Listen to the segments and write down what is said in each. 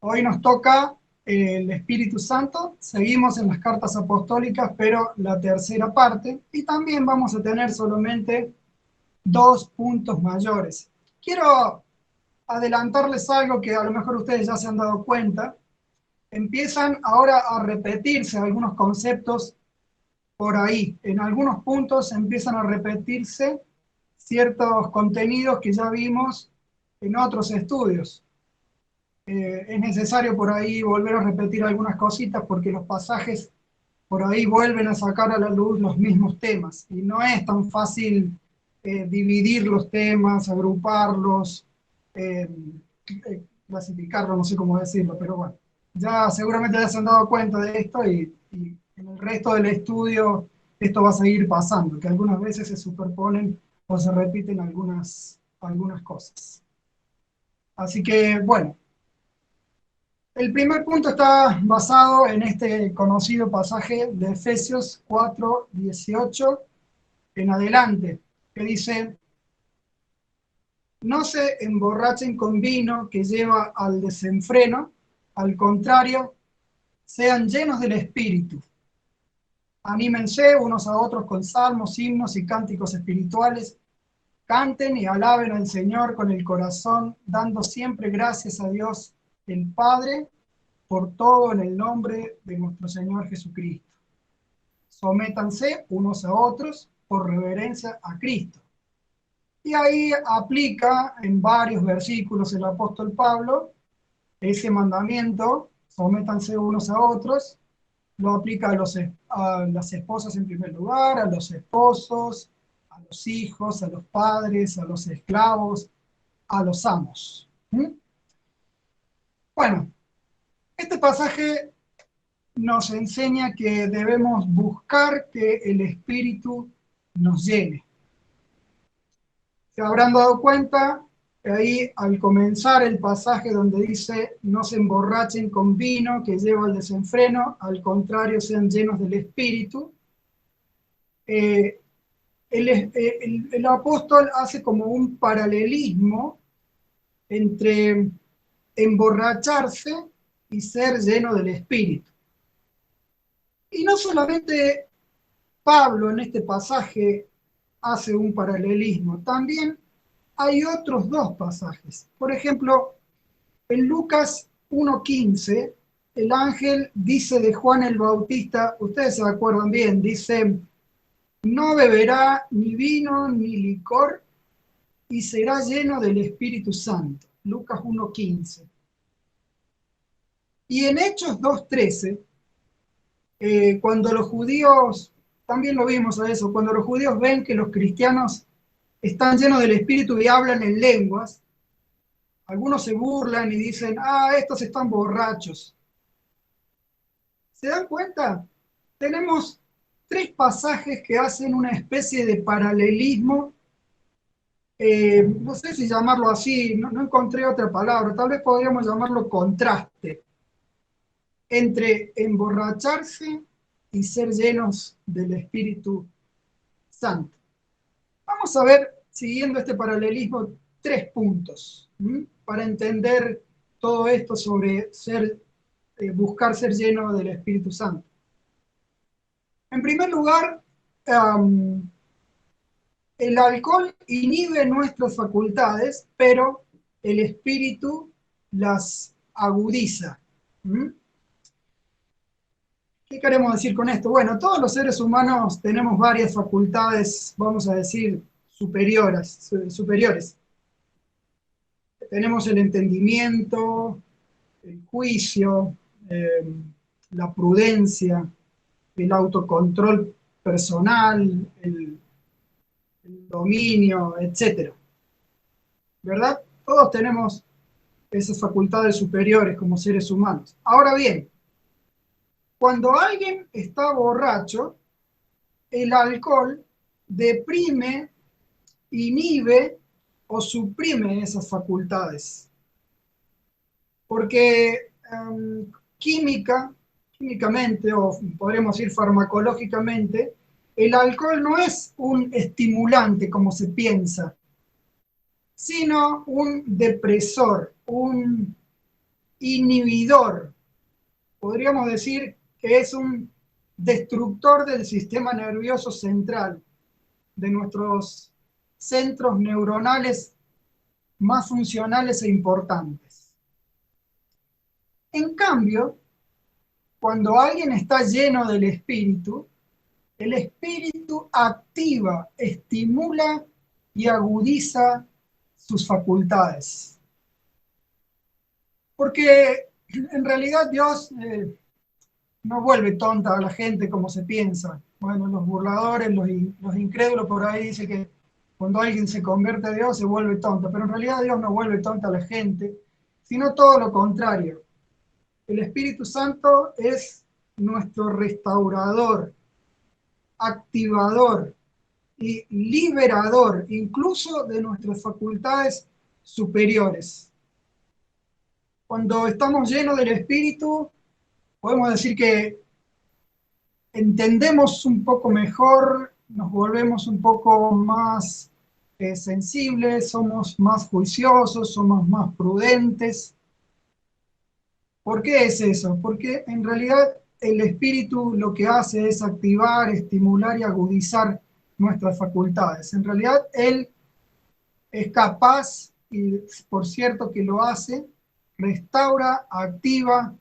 Hoy nos toca el Espíritu Santo, seguimos en las cartas apostólicas, pero la tercera parte, y también vamos a tener solamente dos puntos mayores. Quiero adelantarles algo que a lo mejor ustedes ya se han dado cuenta. Empiezan ahora a repetirse algunos conceptos por ahí. En algunos puntos empiezan a repetirse ciertos contenidos que ya vimos en otros estudios. Es necesario por ahí volver a repetir algunas cositas porque los pasajes por ahí vuelven a sacar a la luz los mismos temas y no es tan fácil dividir los temas, agruparlos, eh, clasificarlos, no sé cómo decirlo, pero bueno, ya seguramente ya se han dado cuenta de esto y en el resto del estudio esto va a seguir pasando, que algunas veces se superponen o se repiten algunas cosas. Así que bueno. El primer punto está basado en este conocido pasaje de Efesios 4:18 en adelante, que dice, no se emborrachen con vino que lleva al desenfreno, al contrario, sean llenos del Espíritu. Anímense unos a otros con salmos, himnos y cánticos espirituales. Canten y alaben al Señor con el corazón, dando siempre gracias a Dios el Padre por todo en el nombre de nuestro Señor Jesucristo. Sométanse unos a otros por reverencia a Cristo. Y ahí aplica en varios versículos el apóstol Pablo ese mandamiento, sométanse unos a otros, lo aplica a las esposas en primer lugar, a los esposos, a los hijos, a los padres, a los esclavos, a los amos. ¿Mm? Bueno, este pasaje nos enseña que debemos buscar que el Espíritu nos llene. Se habrán dado cuenta que ahí al comenzar el pasaje donde dice no se emborrachen con vino que lleva al desenfreno, al contrario sean llenos del Espíritu, eh, el apóstol hace como un paralelismo entre emborracharse y ser lleno del Espíritu. Y no solamente Pablo en este pasaje hace un paralelismo, también hay otros dos pasajes. Por ejemplo, en Lucas 1:15, el ángel dice de Juan el Bautista, ustedes se acuerdan bien, dice, no beberá ni vino ni licor y será lleno del Espíritu Santo. Lucas 1:15. Y en Hechos 2:13, cuando los judíos, también lo vimos a eso, cuando los judíos ven que los cristianos están llenos del Espíritu y hablan en lenguas, algunos se burlan y dicen, estos están borrachos. ¿Se dan cuenta? Tenemos tres pasajes que hacen una especie de paralelismo, no sé si llamarlo así, no encontré otra palabra, tal vez podríamos llamarlo contraste, entre emborracharse y ser llenos del Espíritu Santo. Vamos a ver, siguiendo este paralelismo, tres puntos, para entender todo esto sobre buscar ser lleno del Espíritu Santo. En primer lugar, el alcohol inhibe nuestras facultades, pero el espíritu las agudiza. ¿Qué queremos decir con esto? Bueno, todos los seres humanos tenemos varias facultades, vamos a decir, superiores. Tenemos el entendimiento, el juicio, la prudencia, el autocontrol personal, el dominio, etcétera. ¿Verdad? Todos tenemos esas facultades superiores como seres humanos. Ahora bien, cuando alguien está borracho, el alcohol deprime, inhibe o suprime esas facultades. Porque químicamente, o podríamos decir farmacológicamente, el alcohol no es un estimulante como se piensa, sino un depresor, un inhibidor. Podríamos decir que es un destructor del sistema nervioso central, de nuestros centros neuronales más funcionales e importantes. En cambio, cuando alguien está lleno del espíritu, el espíritu activa, estimula y agudiza sus facultades. Porque en realidad Dios no vuelve tonta a la gente como se piensa. Bueno, los burladores, los incrédulos por ahí dicen que cuando alguien se convierte a Dios se vuelve tonta, pero en realidad Dios no vuelve tonta a la gente, sino todo lo contrario. El Espíritu Santo es nuestro restaurador, activador y liberador, incluso de nuestras facultades superiores. Cuando estamos llenos del Espíritu, podemos decir que entendemos un poco mejor, nos volvemos un poco más sensibles, somos más juiciosos, somos más prudentes. ¿Por qué es eso? Porque en realidad el espíritu lo que hace es activar, estimular y agudizar nuestras facultades. En realidad él es capaz, y por cierto que lo hace, restaura, activa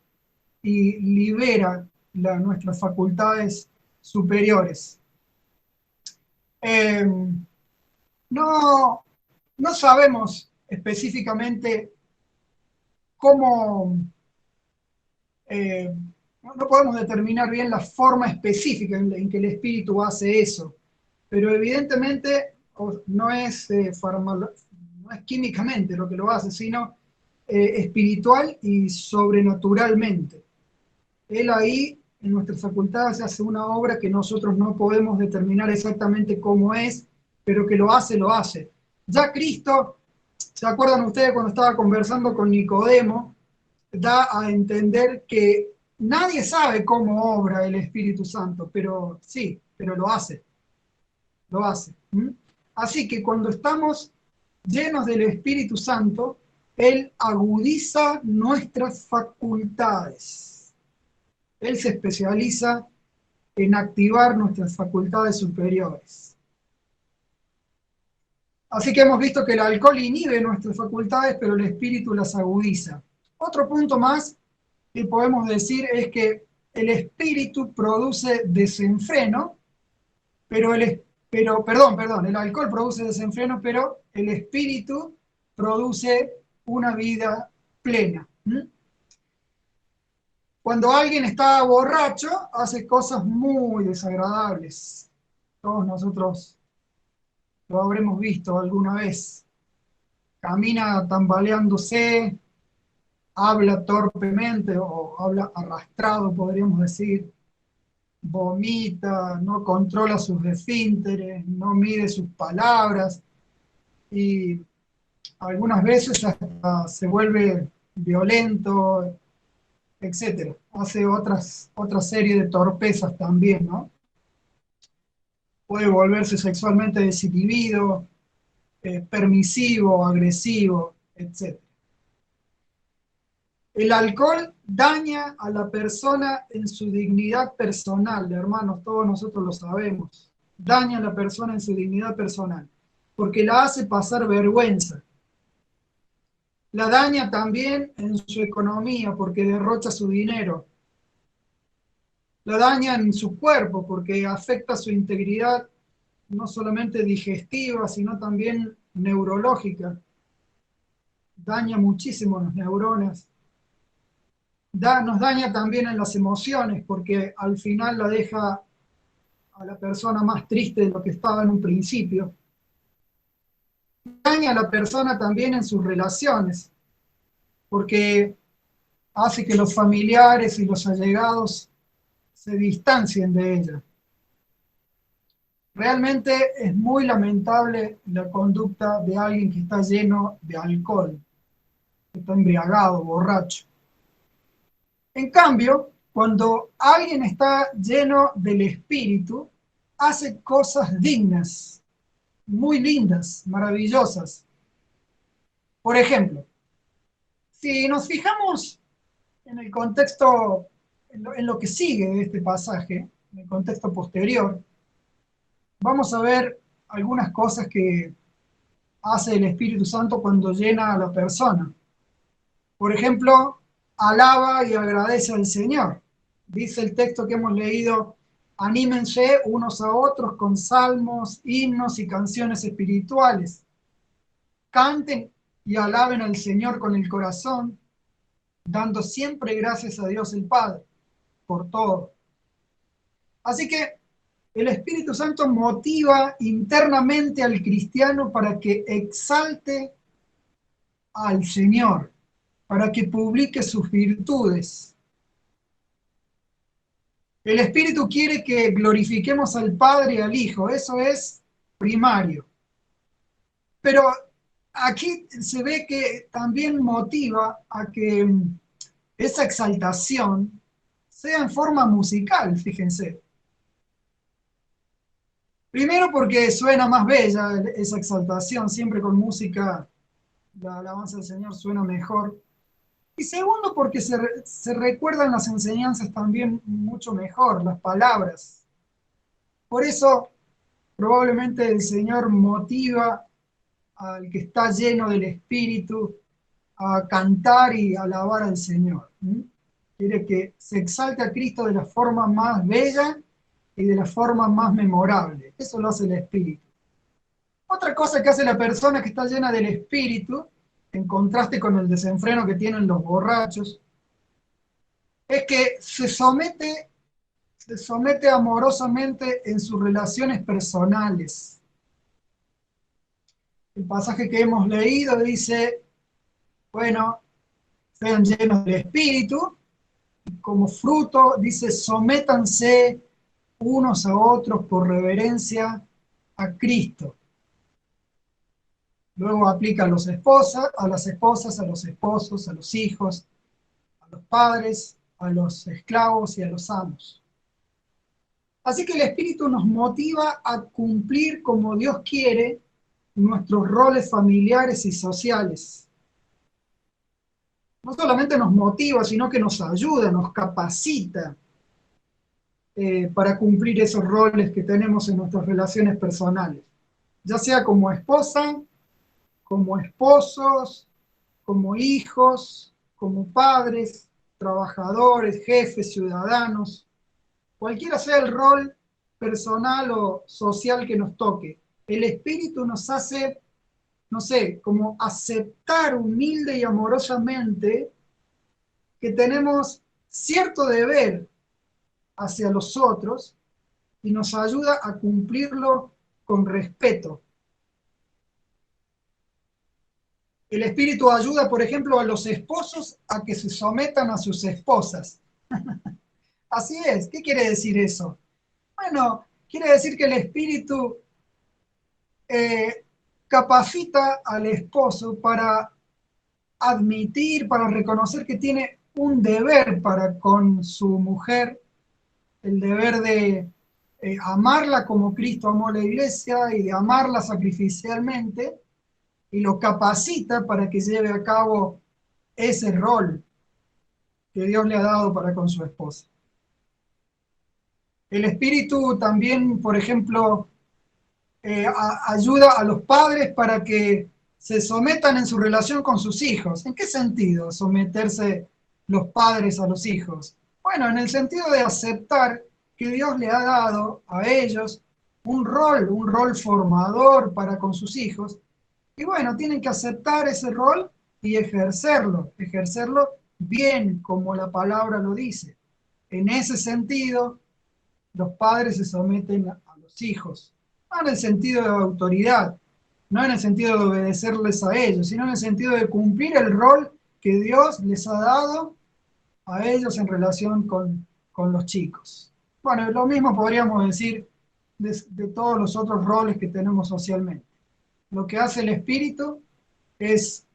y libera nuestras facultades superiores. No, no sabemos específicamente cómo, no podemos determinar bien la forma específica en que el espíritu hace eso, pero evidentemente no es, no es químicamente lo que lo hace, sino espiritual y sobrenaturalmente. Él ahí, en nuestras facultades, hace una obra que nosotros no podemos determinar exactamente cómo es, pero que lo hace, lo hace. Ya Cristo, ¿se acuerdan ustedes cuando estaba conversando con Nicodemo? Da a entender que nadie sabe cómo obra el Espíritu Santo, pero sí, pero lo hace, lo hace. ¿Mm? Así que cuando estamos llenos del Espíritu Santo, Él agudiza nuestras facultades. Él se especializa en activar nuestras facultades superiores. Así que hemos visto que el alcohol inhibe nuestras facultades, pero el espíritu las agudiza. Otro punto más que podemos decir es que el espíritu produce desenfreno, pero el alcohol produce desenfreno, pero el espíritu produce una vida plena. ¿Mm? Cuando alguien está borracho, hace cosas muy desagradables. Todos nosotros lo habremos visto alguna vez. Camina tambaleándose, habla torpemente o habla arrastrado, podríamos decir. Vomita, no controla sus esfínteres, no mide sus palabras y algunas veces hasta se vuelve violento, etcétera. Hace otra serie de torpezas también, ¿no? Puede volverse sexualmente desinhibido, permisivo, agresivo, etc. El alcohol daña a la persona en su dignidad personal, hermanos, todos nosotros lo sabemos. Daña a la persona en su dignidad personal, porque la hace pasar vergüenza. La daña también en su economía, porque derrocha su dinero. La daña en su cuerpo, porque afecta su integridad no solamente digestiva, sino también neurológica. Daña muchísimo las neuronas. Nos daña también en las emociones, porque al final la deja a la persona más triste de lo que estaba en un principio. Daña a la persona también en sus relaciones, porque hace que los familiares y los allegados se distancien de ella. Realmente es muy lamentable la conducta de alguien que está lleno de alcohol, que está embriagado, borracho. En cambio, cuando alguien está lleno del espíritu, hace cosas dignas, muy lindas, maravillosas. Por ejemplo, si nos fijamos En el contexto, en lo que sigue de este pasaje, en el contexto posterior, vamos a ver algunas cosas que hace el Espíritu Santo cuando llena a la persona. Por ejemplo, alaba y agradece al Señor. Dice el texto que hemos leído: anímense unos a otros con salmos, himnos y canciones espirituales. Canten y alaben al Señor con el corazón, dando siempre gracias a Dios el Padre por todo. Así que el Espíritu Santo motiva internamente al cristiano para que exalte al Señor, para que publique sus virtudes. El Espíritu quiere que glorifiquemos al Padre y al Hijo, eso es primario. Pero aquí se ve que también motiva a que esa exaltación sea en forma musical, fíjense. Primero porque suena más bella esa exaltación, siempre con música la alabanza del Señor suena mejor. Y segundo porque se recuerdan las enseñanzas también mucho mejor, las palabras. Por eso probablemente el Señor motiva al que está lleno del Espíritu a cantar y alabar al Señor. Quiere que se exalte a Cristo de la forma más bella y de la forma más memorable. Eso lo hace el Espíritu. Otra cosa que hace la persona que está llena del Espíritu, en contraste con el desenfreno que tienen los borrachos, es que se somete amorosamente en sus relaciones personales. El pasaje que hemos leído dice, bueno, sean llenos del Espíritu, y como fruto dice, sométanse unos a otros por reverencia a Cristo. Luego aplica a las esposas, a los esposos, a los hijos, a los padres, a los esclavos y a los amos. Así que el Espíritu nos motiva a cumplir como Dios quiere nuestros roles familiares y sociales. No solamente nos motiva, sino que nos ayuda, nos capacita para cumplir esos roles que tenemos en nuestras relaciones personales, ya sea como esposa, como esposos, como hijos, como padres, trabajadores, jefes, ciudadanos, cualquiera sea el rol personal o social que nos toque. El Espíritu nos hace, no sé, como aceptar humilde y amorosamente que tenemos cierto deber hacia los otros y nos ayuda a cumplirlo con respeto. El Espíritu ayuda, por ejemplo, a los esposos a que se sometan a sus esposas. Así es. ¿Qué quiere decir eso? Bueno, quiere decir que el Espíritu capacita al esposo para admitir, para reconocer que tiene un deber para con su mujer, el deber de amarla como Cristo amó a la iglesia y de amarla sacrificialmente, y lo capacita para que lleve a cabo ese rol que Dios le ha dado para con su esposa. El Espíritu también, por ejemplo, ayuda a los padres para que se sometan en su relación con sus hijos. ¿En qué sentido someterse los padres a los hijos? Bueno, en el sentido de aceptar que Dios le ha dado a ellos un rol formador para con sus hijos. Y bueno, tienen que aceptar ese rol y ejercerlo bien como la palabra lo dice. En ese sentido, los padres se someten a los hijos, no en el sentido de autoridad, no en el sentido de obedecerles a ellos, sino en el sentido de cumplir el rol que Dios les ha dado a ellos en relación con los chicos. Bueno, lo mismo podríamos decir de todos los otros roles que tenemos socialmente. Lo que hace el Espíritu es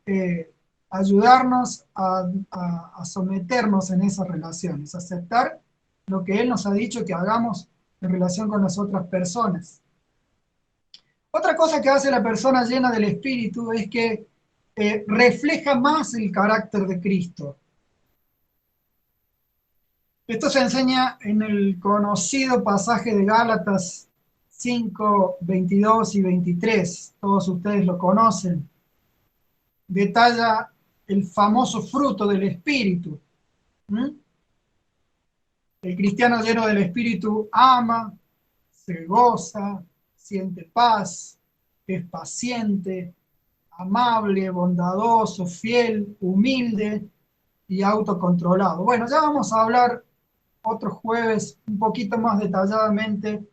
ayudarnos a someternos en esas relaciones, aceptar lo que Él nos ha dicho que hagamos en relación con las otras personas. Otra cosa que hace la persona llena del Espíritu es que refleja más el carácter de Cristo. Esto se enseña en el conocido pasaje de Gálatas 5, 22 y 23. Todos ustedes lo conocen. Detalla el famoso fruto del Espíritu. ¿Mm? El cristiano lleno del Espíritu ama, se goza, siente paz, es paciente, amable, bondadoso, fiel, humilde y autocontrolado. Bueno, ya vamos a hablar otro jueves un poquito más detalladamente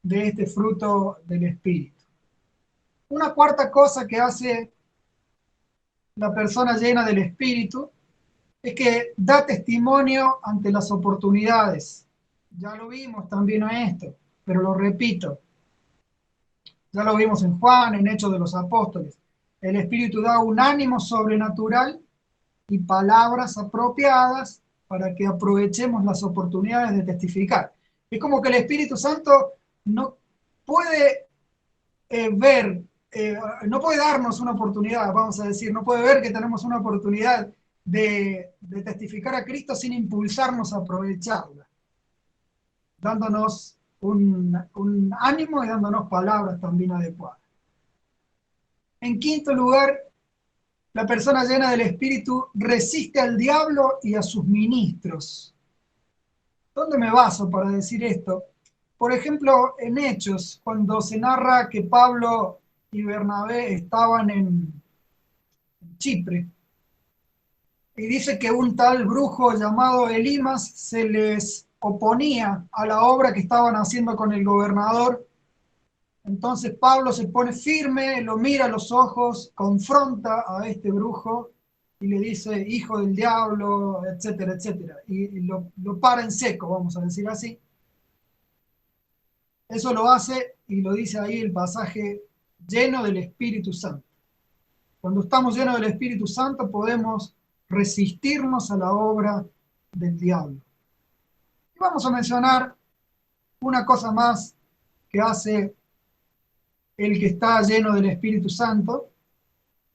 de este fruto del Espíritu. Una cuarta cosa que hace la persona llena del Espíritu es que da testimonio ante las oportunidades. Ya lo vimos también a esto, pero lo repito. Ya lo vimos en Juan, en Hechos de los Apóstoles. El Espíritu da un ánimo sobrenatural y palabras apropiadas para que aprovechemos las oportunidades de testificar. Es como que el Espíritu Santo no puede ver, no puede darnos una oportunidad, vamos a decir, no puede ver que tenemos una oportunidad de testificar a Cristo sin impulsarnos a aprovecharla, dándonos un ánimo y dándonos palabras también adecuadas. En quinto lugar, la persona llena del Espíritu resiste al diablo y a sus ministros. ¿Dónde me baso para decir esto? Por ejemplo, en Hechos, cuando se narra que Pablo y Bernabé estaban en Chipre, y dice que un tal brujo llamado Elimas se les oponía a la obra que estaban haciendo con el gobernador. Entonces Pablo se pone firme, lo mira a los ojos, confronta a este brujo y le dice, hijo del diablo, etcétera, etcétera. Y lo para en seco, vamos a decir así. Eso lo hace y lo dice ahí el pasaje lleno del Espíritu Santo. Cuando estamos llenos del Espíritu Santo podemos resistirnos a la obra del diablo. Y vamos a mencionar una cosa más que hace el que está lleno del Espíritu Santo.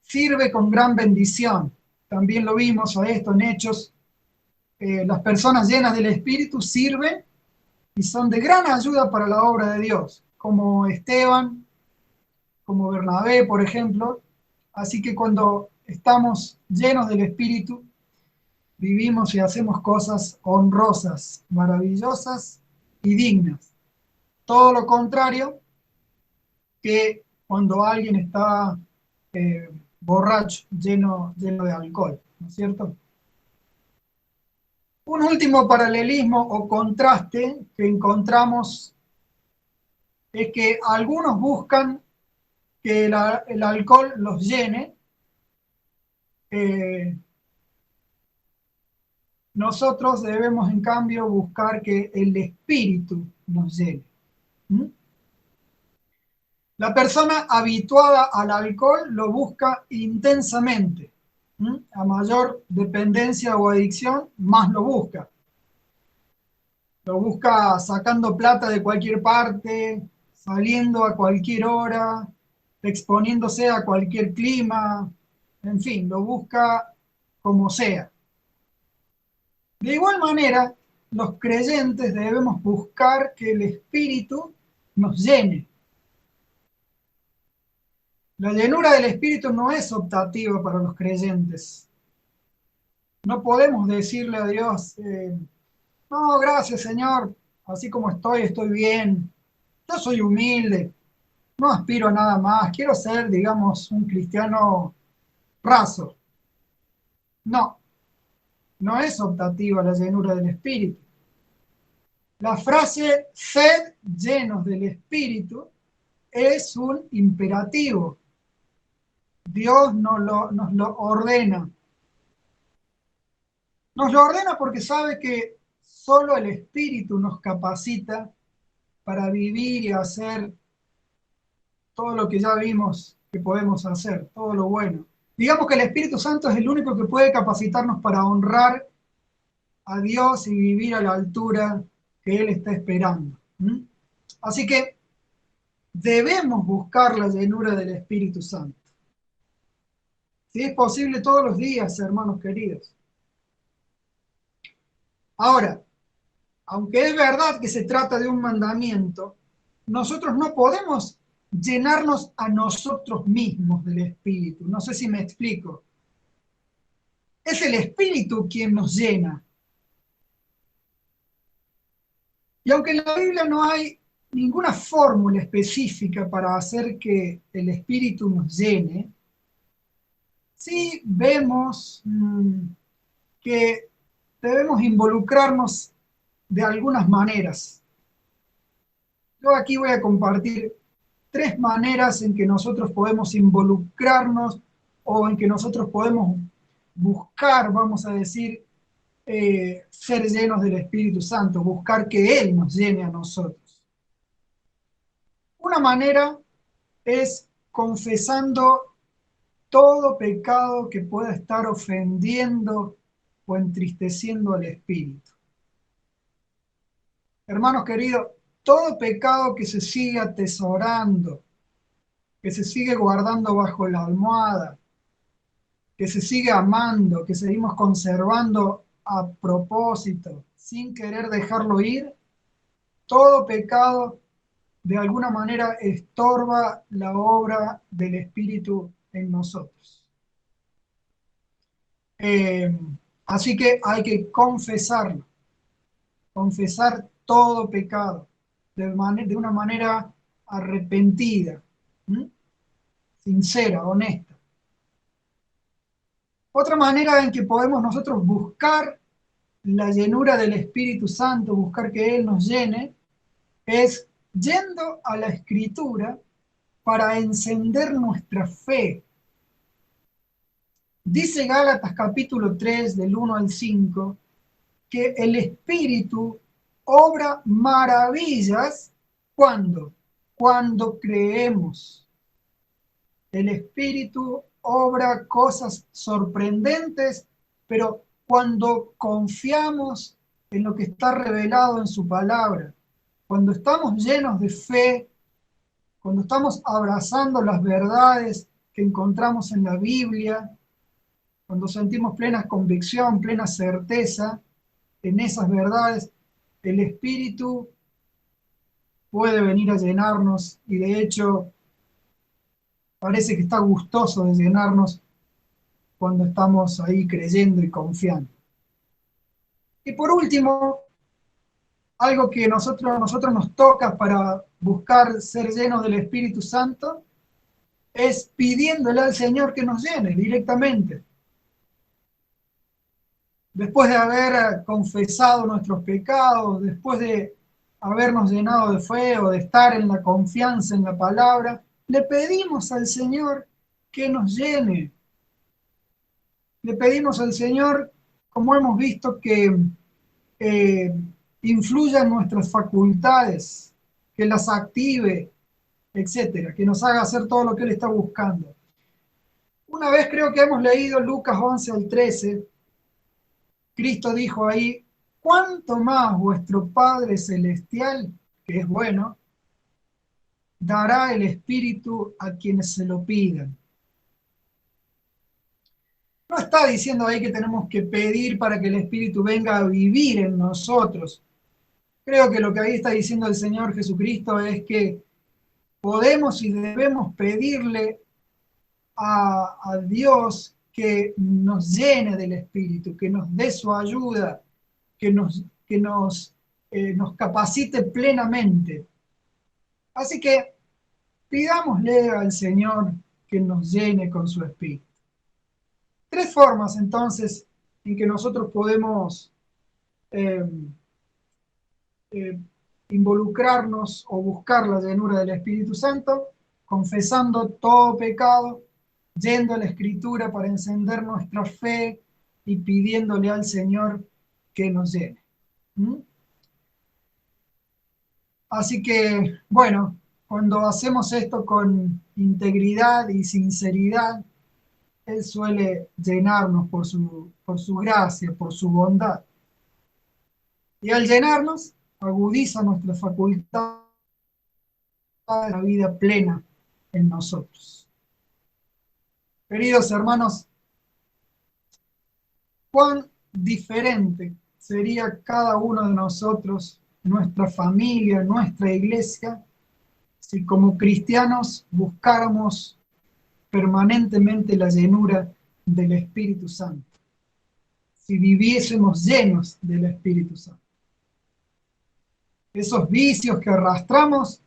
Sirve con gran bendición. También lo vimos a esto en Hechos. Las personas llenas del Espíritu sirven y son de gran ayuda para la obra de Dios, como Esteban, como Bernabé, por ejemplo. Así que cuando estamos llenos del Espíritu, vivimos y hacemos cosas honrosas, maravillosas y dignas. Todo lo contrario que cuando alguien está borracho, lleno de alcohol, ¿no es cierto? Un último paralelismo o contraste que encontramos es que algunos buscan que el alcohol los llene. Nosotros debemos, en cambio, buscar que el espíritu nos llene. ¿Mm? La persona habituada al alcohol lo busca intensamente. ¿Mm? A mayor dependencia o adicción, más lo busca. Lo busca sacando plata de cualquier parte, saliendo a cualquier hora, exponiéndose a cualquier clima, en fin, lo busca como sea. De igual manera, los creyentes debemos buscar que el Espíritu nos llene. La llenura del Espíritu no es optativa para los creyentes. No podemos decirle a Dios, no, gracias Señor, así como estoy bien, yo soy humilde, no aspiro a nada más, quiero ser, digamos, un cristiano raso. No, no es optativa la llenura del Espíritu. La frase sed llenos del Espíritu es un imperativo. Dios nos lo ordena. Nos lo ordena porque sabe que solo el Espíritu nos capacita para vivir y hacer todo lo que ya vimos que podemos hacer, todo lo bueno. Digamos que el Espíritu Santo es el único que puede capacitarnos para honrar a Dios y vivir a la altura que Él está esperando. ¿Mm? Así que debemos buscar la llenura del Espíritu Santo. Si es posible todos los días, hermanos queridos. Ahora, aunque es verdad que se trata de un mandamiento, nosotros no podemos llenarnos a nosotros mismos del Espíritu. No sé si me explico. Es el Espíritu quien nos llena. Y aunque en la Biblia no hay ninguna fórmula específica para hacer que el Espíritu nos llene, sí vemos que debemos involucrarnos de algunas maneras. Yo aquí voy a compartir 3 maneras en que nosotros podemos involucrarnos o en que nosotros podemos buscar, vamos a decir, ser llenos del Espíritu Santo, buscar que Él nos llene a nosotros. Una manera es confesando todo pecado que pueda estar ofendiendo o entristeciendo al Espíritu. Hermanos queridos, todo pecado que se sigue atesorando, que se sigue guardando bajo la almohada, que se sigue amando, que seguimos conservando a propósito, sin querer dejarlo ir, todo pecado de alguna manera estorba la obra del Espíritu en nosotros. Así que hay que confesarlo, confesar todo pecado de una manera arrepentida, sincera, honesta. Otra manera en que podemos nosotros buscar la llenura del Espíritu Santo, buscar que Él nos llene, es yendo a la Escritura para encender nuestra fe. Dice Gálatas capítulo 3, del 1 al 5, que el Espíritu obra maravillas cuando creemos. El Espíritu obra cosas sorprendentes, pero cuando confiamos en lo que está revelado en su palabra, cuando estamos llenos de fe, cuando estamos abrazando las verdades que encontramos en la Biblia, cuando sentimos plena convicción, plena certeza en esas verdades, el Espíritu puede venir a llenarnos y de hecho parece que está gustoso de llenarnos cuando estamos ahí creyendo y confiando. Y por último, algo que nosotros nos toca para buscar ser llenos del Espíritu Santo es pidiéndole al Señor que nos llene directamente. Después de haber confesado nuestros pecados, después de habernos llenado de fe o de estar en la confianza en la palabra, le pedimos al Señor que nos llene. Le pedimos al Señor, como hemos visto, que influya en nuestras facultades, que las active, etcétera, que nos haga hacer todo lo que Él está buscando. Una vez creo que hemos leído Lucas 11 al 13, Cristo dijo ahí, ¿cuánto más vuestro Padre Celestial, que es bueno, dará el Espíritu a quienes se lo pidan? No está diciendo ahí que tenemos que pedir para que el Espíritu venga a vivir en nosotros. Creo que lo que ahí está diciendo el Señor Jesucristo es que podemos y debemos pedirle a Dios que nos llene del Espíritu, que nos dé su ayuda, que nos capacite plenamente. Así que pidámosle al Señor que nos llene con su Espíritu. 3 formas entonces en que nosotros podemos eh, involucrarnos o buscar la llenura del Espíritu Santo, confesando todo pecado, yendo a la Escritura para encender nuestra fe y pidiéndole al Señor que nos llene. Así que, bueno, cuando hacemos esto con integridad y sinceridad, Él suele llenarnos por su gracia, por su bondad. Y al llenarnos, agudiza nuestra facultad de la vida plena en nosotros. Queridos hermanos, cuán diferente sería cada uno de nosotros, nuestra familia, nuestra iglesia, si como cristianos buscáramos permanentemente la llenura del Espíritu Santo, si viviésemos llenos del Espíritu Santo. Esos vicios que arrastramos,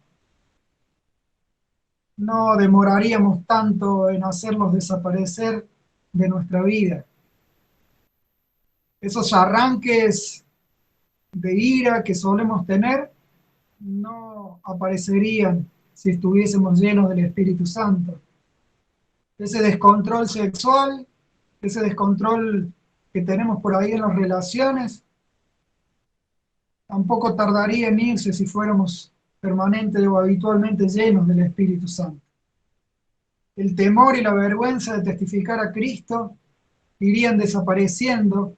no demoraríamos tanto en hacerlos desaparecer de nuestra vida. Esos arranques de ira que solemos tener no aparecerían si estuviésemos llenos del Espíritu Santo. Ese descontrol sexual, ese descontrol que tenemos por ahí en las relaciones, tampoco tardaría en irse si fuéramos permanente o habitualmente llenos del Espíritu Santo. El temor y la vergüenza de testificar a Cristo irían desapareciendo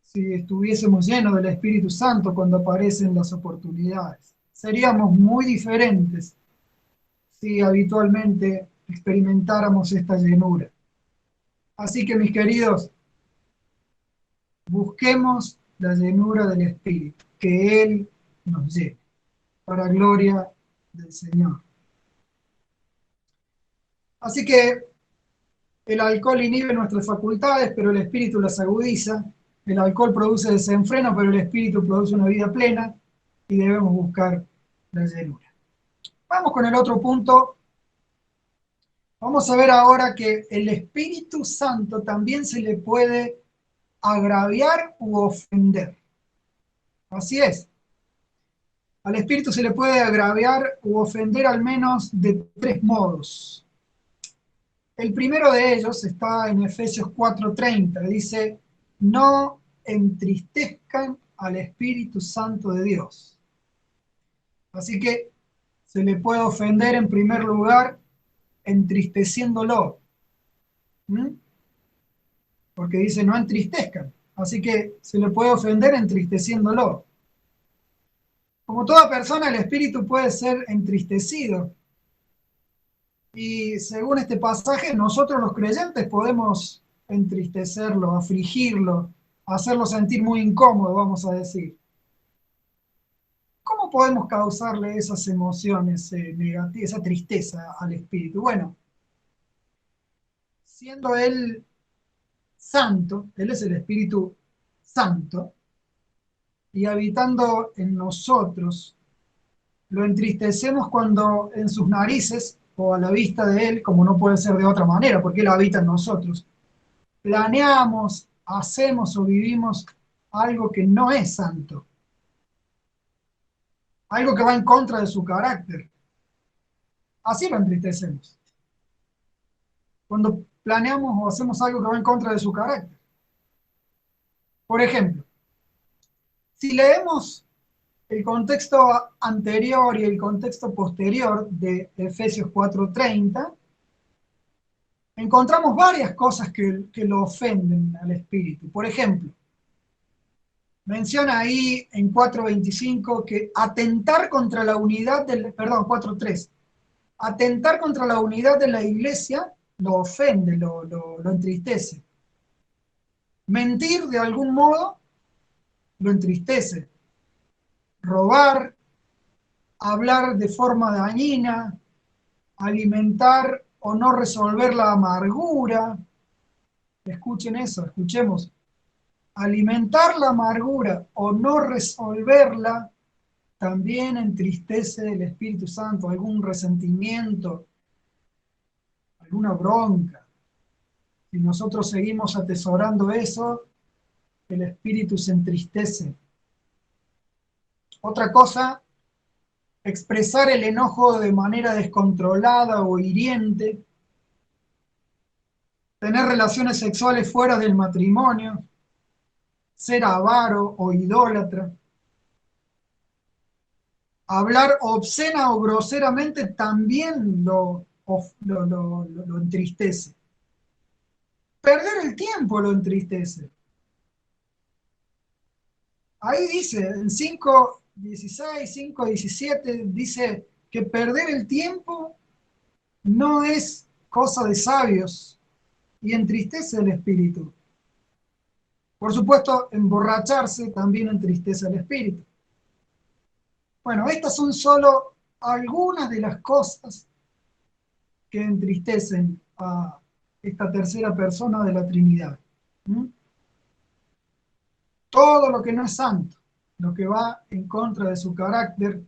si estuviésemos llenos del Espíritu Santo cuando aparecen las oportunidades. Seríamos muy diferentes si habitualmente experimentáramos esta llenura. Así que, mis queridos, busquemos la llenura del Espíritu, que Él nos lleve, para gloria del Señor. Así que el alcohol inhibe nuestras facultades, pero el Espíritu las agudiza. El alcohol produce desenfreno, pero el Espíritu produce una vida plena, y debemos buscar la llenura. Vamos con el otro punto. Vamos a ver ahora que el Espíritu Santo también se le puede agraviar u ofender. Así es. Al Espíritu se le puede agraviar u ofender al menos de tres modos. El primero de ellos está en Efesios 4:30. Dice, no entristezcan al Espíritu Santo de Dios. Así que se le puede ofender en primer lugar entristeciéndolo. Porque dice no entristezcan. Así que se le puede ofender entristeciéndolo. Como toda persona, el espíritu puede ser entristecido. Y según este pasaje, nosotros los creyentes podemos entristecerlo, afligirlo, hacerlo sentir muy incómodo, vamos a decir. ¿Cómo podemos causarle esas emociones negativas, esa tristeza al espíritu? Bueno, siendo él santo, él es el Espíritu Santo, y habitando en nosotros, lo entristecemos cuando en sus narices, o a la vista de él, como no puede ser de otra manera, porque él habita en nosotros, planeamos, hacemos o vivimos algo que no es santo, algo que va en contra de su carácter. Así lo entristecemos. Cuando planeamos o hacemos algo que va en contra de su carácter. Por ejemplo, si leemos el contexto anterior y el contexto posterior de Efesios 4:30, encontramos varias cosas que lo ofenden al espíritu. Por ejemplo, menciona ahí en 4:25 que atentar contra la unidad del, perdón, 4:3, atentar contra la unidad de la iglesia lo ofende, lo entristece. Mentir de algún modo lo entristece. Robar, hablar de forma dañina, alimentar o no resolver la amargura. Escuchen eso, escuchemos. Alimentar la amargura o no resolverla también entristece el Espíritu Santo, algún resentimiento, alguna bronca. Si nosotros seguimos atesorando eso, el Espíritu se entristece. Otra cosa, expresar el enojo de manera descontrolada o hiriente, tener relaciones sexuales fuera del matrimonio, ser avaro o idólatra, hablar obscena o groseramente también lo entristece. Perder el tiempo lo entristece. Ahí dice, en 5:16, 5:17, dice que perder el tiempo no es cosa de sabios y entristece el espíritu. Por supuesto, emborracharse también entristece al espíritu. Bueno, estas son solo algunas de las cosas que entristecen a esta tercera persona de la Trinidad. ¿Mm? Todo lo que no es santo, lo que va en contra de su carácter,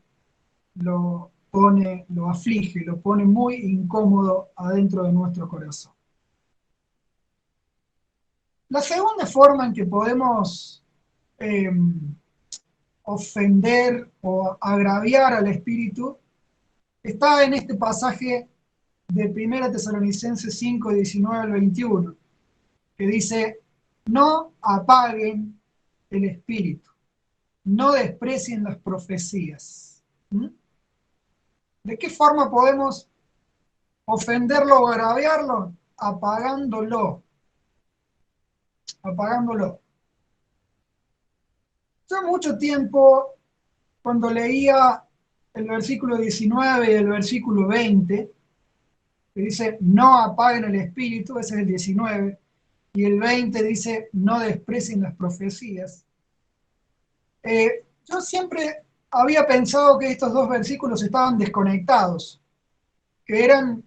lo pone, lo aflige, lo pone muy incómodo adentro de nuestro corazón. La segunda forma en que podemos ofender o agraviar al espíritu está en este pasaje de 1 Tesalonicenses 5, 19 al 21, que dice: no apaguen el espíritu, no desprecien las profecías. ¿Mm? ¿De qué forma podemos ofenderlo o agraviarlo? Apagándolo. Apagándolo. Yo mucho tiempo, cuando leía el versículo 19 y el versículo 20, que dice, no apaguen el espíritu, ese es el 19, y el 20 dice, no desprecien las profecías. Yo siempre había pensado que estos dos versículos estaban desconectados, que eran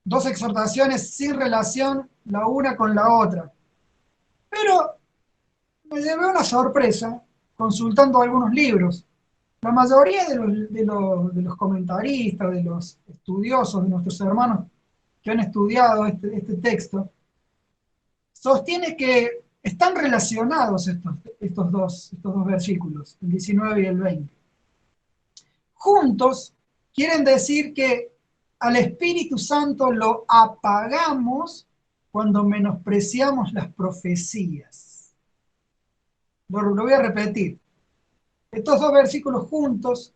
dos exhortaciones sin relación la una con la otra. Pero me llevé una sorpresa consultando algunos libros. La mayoría de los comentaristas, de los estudiosos, de nuestros hermanos que han estudiado este texto, sostiene que están relacionados estos dos versículos, el 19 y el 20. Juntos quieren decir que al Espíritu Santo lo apagamos cuando menospreciamos las profecías. Lo voy a repetir. Estos dos versículos juntos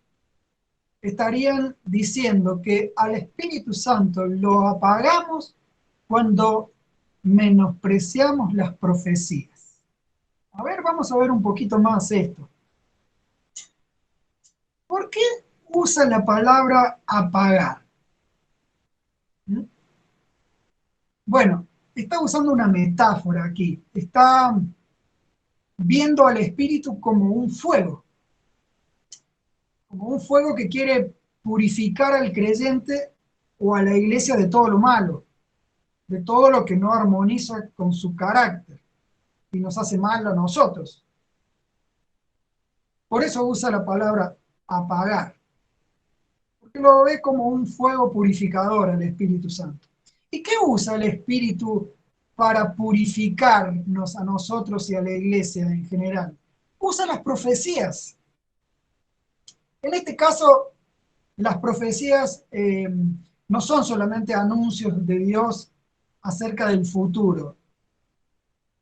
estarían diciendo que al Espíritu Santo lo apagamos cuando menospreciamos las profecías. A ver, vamos a ver un poquito más esto. ¿Por qué usa la palabra apagar? ¿Mm? Bueno, está usando una metáfora aquí. Está viendo al Espíritu como un fuego que quiere purificar al creyente o a la iglesia de todo lo malo, de todo lo que no armoniza con su carácter y nos hace mal a nosotros. Por eso usa la palabra apagar, porque lo ve como un fuego purificador al Espíritu Santo. ¿Y qué usa el Espíritu para purificarnos a nosotros y a la iglesia en general? Usa las profecías. En este caso, las profecías no son solamente anuncios de Dios acerca del futuro.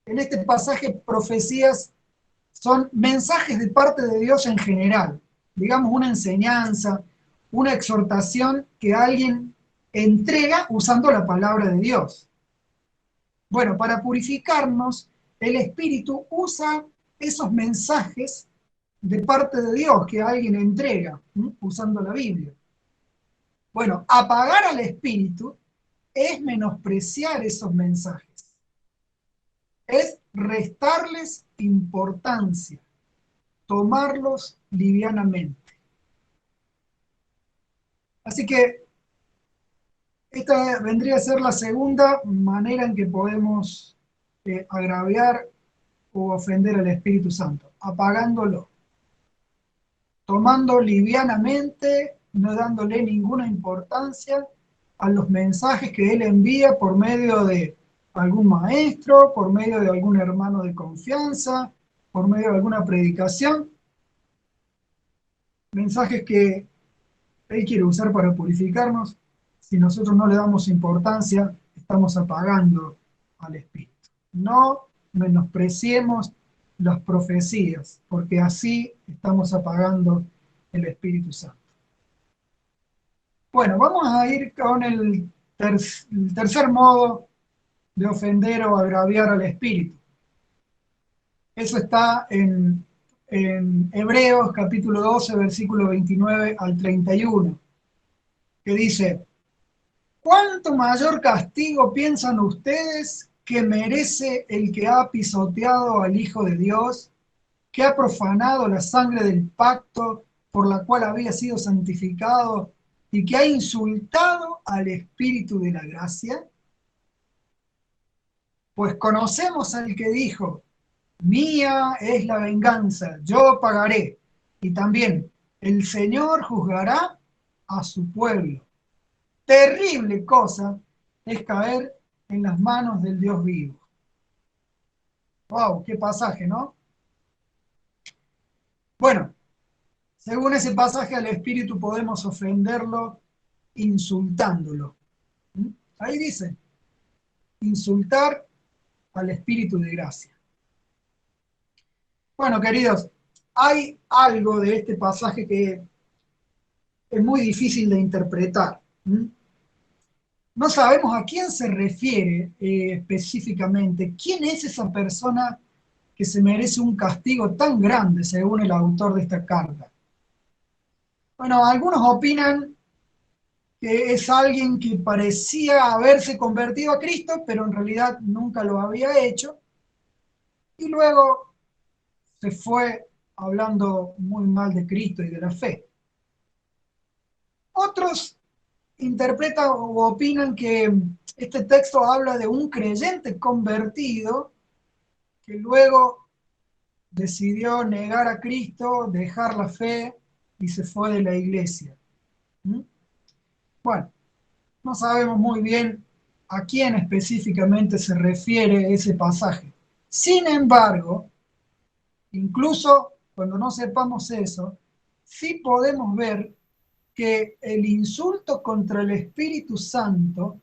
En este pasaje, profecías son mensajes de parte de Dios en general, digamos una enseñanza, una exhortación que alguien entrega usando la palabra de Dios. Bueno, para purificarnos, el Espíritu usa esos mensajes de parte de Dios que alguien entrega, usando la Biblia. Bueno, apagar al Espíritu es menospreciar esos mensajes, es restarles importancia, tomarlos livianamente. Así que esta vendría a ser la segunda manera en que podemos agraviar o ofender al Espíritu Santo, apagándolo, tomando livianamente, no dándole ninguna importancia a los mensajes que Él envía por medio de algún maestro, por medio de algún hermano de confianza, por medio de alguna predicación, mensajes que Él quiere usar para purificarnos. Si nosotros no le damos importancia, estamos apagando al Espíritu. No menospreciemos las profecías, porque así estamos apagando el Espíritu Santo. Bueno, vamos a ir con el tercer modo de ofender o agraviar al Espíritu. Eso está en Hebreos capítulo 12, versículo 29 al 31, que dice: ¿cuánto mayor castigo piensan ustedes que merece el que ha pisoteado al Hijo de Dios, que ha profanado la sangre del pacto por la cual había sido santificado y que ha insultado al Espíritu de la gracia? Pues conocemos al que dijo, mía es la venganza, yo pagaré. Y también, el Señor juzgará a su pueblo. Terrible cosa es caer en las manos del Dios vivo. ¡Wow! ¡Qué pasaje!, ¿no? Bueno, según ese pasaje, al Espíritu podemos ofenderlo insultándolo. ¿Mm? Ahí dice, insultar al Espíritu de gracia. Bueno, queridos, hay algo de este pasaje que es muy difícil de interpretar. ¿Mm? No sabemos a quién se refiere específicamente. ¿Quién es esa persona que se merece un castigo tan grande, según el autor de esta carta? Bueno, algunos opinan que es alguien que parecía haberse convertido a Cristo, pero en realidad nunca lo había hecho, y luego se fue hablando muy mal de Cristo y de la fe. Otros interpretan o opinan que este texto habla de un creyente convertido que luego decidió negar a Cristo, dejar la fe y se fue de la iglesia. ¿Mm? Bueno, no sabemos muy bien a quién específicamente se refiere ese pasaje. Sin embargo, incluso cuando no sepamos eso, sí podemos ver que el insulto contra el Espíritu Santo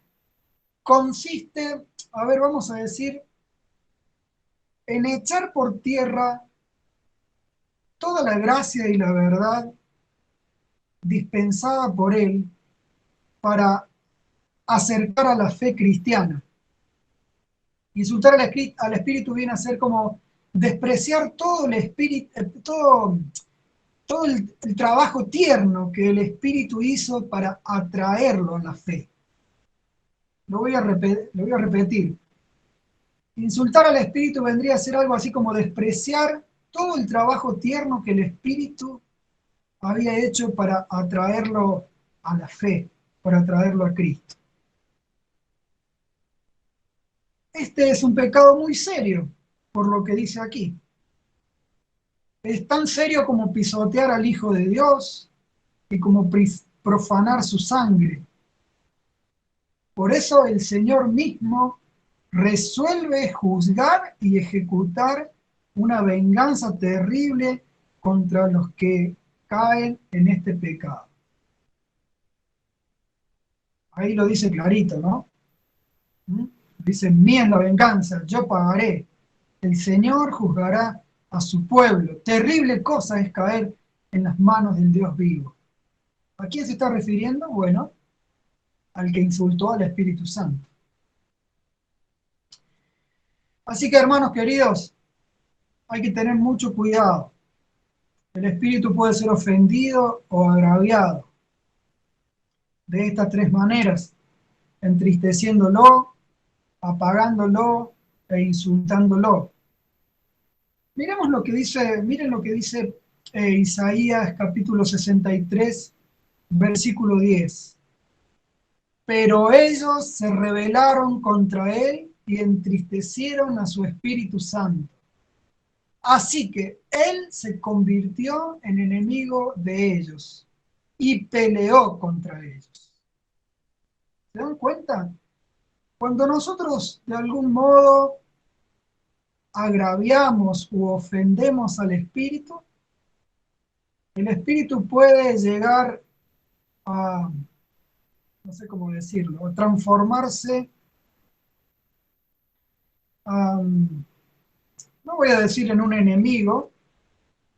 consiste, a ver, vamos a decir, en echar por tierra toda la gracia y la verdad dispensada por Él para acercar a la fe cristiana. Insultar al Espíritu viene a ser como despreciar todo el Espíritu, todo el trabajo tierno que el Espíritu hizo para atraerlo a la fe. Lo voy a repetir. Insultar al Espíritu vendría a ser algo así como despreciar todo el trabajo tierno que el Espíritu había hecho para atraerlo a la fe, para atraerlo a Cristo. Este es un pecado muy serio, por lo que dice aquí. Es tan serio como pisotear al Hijo de Dios y como profanar su sangre. Por eso el Señor mismo resuelve juzgar y ejecutar una venganza terrible contra los que caen en este pecado. Ahí lo dice clarito, ¿no? ¿Mm? Dice, mía es la venganza, yo pagaré. El Señor juzgará a su pueblo. Terrible cosa es caer en las manos del Dios vivo. ¿A quién se está refiriendo? Bueno, al que insultó al Espíritu Santo. Así que, hermanos queridos, hay que tener mucho cuidado. El Espíritu puede ser ofendido o agraviado de estas tres maneras: entristeciéndolo, apagándolo e insultándolo. Miremos lo que dice, miren lo que dice Isaías capítulo 63, versículo 10. Pero ellos se rebelaron contra él y entristecieron a su Espíritu Santo. Así que él se convirtió en enemigo de ellos y peleó contra ellos. ¿Se dan cuenta? Cuando nosotros de algún modo agraviamos u ofendemos al Espíritu, el Espíritu puede llegar a, no sé cómo decirlo, a transformarse, no voy a decir en un enemigo,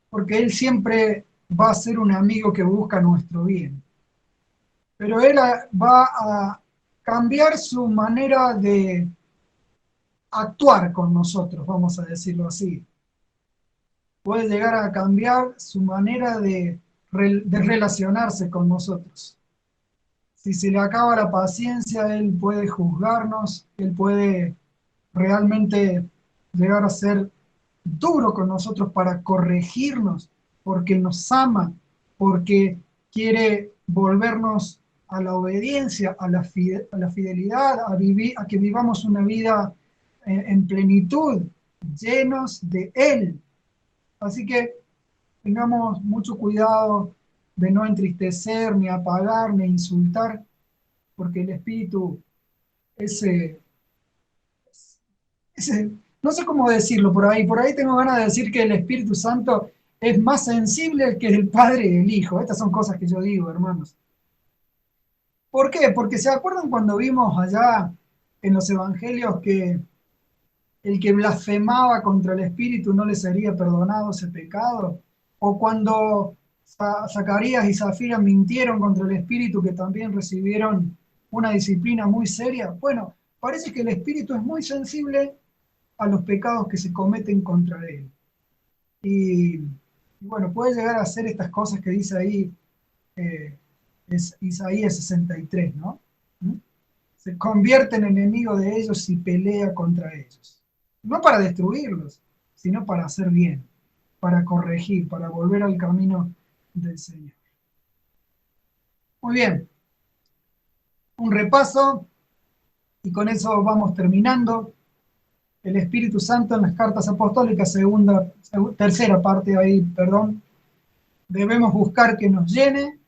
porque él siempre va a ser un amigo que busca nuestro bien. Pero él va a cambiar su manera de actuar con nosotros, vamos a decirlo así. Puede llegar a cambiar su manera de relacionarse con nosotros. Si se le acaba la paciencia, él puede juzgarnos, él puede realmente llegar a ser duro con nosotros para corregirnos, porque nos ama, porque quiere volvernos a la obediencia, a la fidelidad, a que vivamos una vida en plenitud, llenos de Él. Así que tengamos mucho cuidado de no entristecer, ni apagar, ni insultar, porque el Espíritu, ese, no sé cómo decirlo por ahí tengo ganas de decir que el Espíritu Santo es más sensible que el Padre y el Hijo. Estas son cosas que yo digo, hermanos. ¿Por qué? Porque se acuerdan cuando vimos allá en los evangelios que el que blasfemaba contra el Espíritu no le sería perdonado ese pecado, o cuando Zacarías y Zafira mintieron contra el Espíritu, que también recibieron una disciplina muy seria. Bueno, parece que el Espíritu es muy sensible a los pecados que se cometen contra él. Y bueno, puede llegar a hacer estas cosas que dice ahí es Isaías 63, ¿no? ¿Mm? Se convierte en enemigo de ellos y pelea contra ellos. No para destruirlos, sino para hacer bien, para corregir, para volver al camino del Señor. Muy bien, un repaso y con eso vamos terminando. El Espíritu Santo en las cartas apostólicas, tercera parte ahí, perdón, debemos buscar que nos llene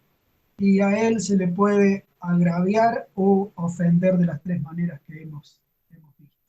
y a Él se le puede agraviar o ofender de las tres maneras que hemos